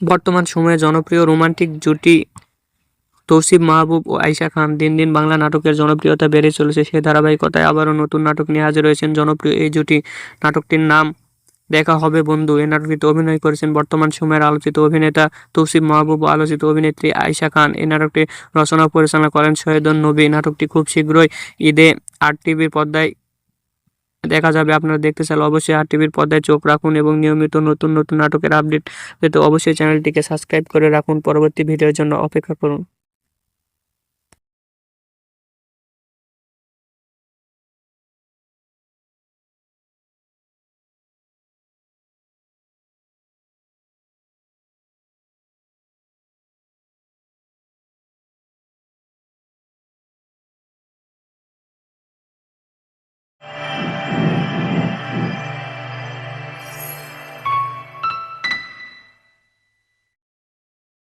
বর্তমান সময়ে জনপ্রিয় রোমান্টিক জুটি তৌসিফ মাহবুব ও আয়েশা খান। দিন দিন বাংলা নাটকের জনপ্রিয়তা বেড়ে চলেছে। সে ধারাবাহিকতায় আবারও নতুন নাটক নিয়ে হাজির হয়েছেন জনপ্রিয় এই জুটি। নাটকটির নাম দেখা হবে বন্ধু। এই নাটকটিতে অভিনয় করেছেন বর্তমান সময়ের আলোচিত অভিনেতা তৌসিফ মাহবুব ও আলোচিত অভিনেত্রী আয়েশা খান। এই নাটকটি রচনা ও পরিচালনা করেন শহীদুন নবী। নাটকটি খুব শীঘ্রই ঈদে আরটিভির পর্দায় দেখা যাবে। আপনারা দেখতে চাইলে অবশ্যই আরটিভির পর্দায় চোখ রাখুন এবং নিয়মিত নতুন নতুন নাটকের আপডেট পেতে অবশ্যই চ্যানেলটিকে সাবস্ক্রাইব করে রাখুন। পরবর্তী ভিডিওর জন্য অপেক্ষা করুন।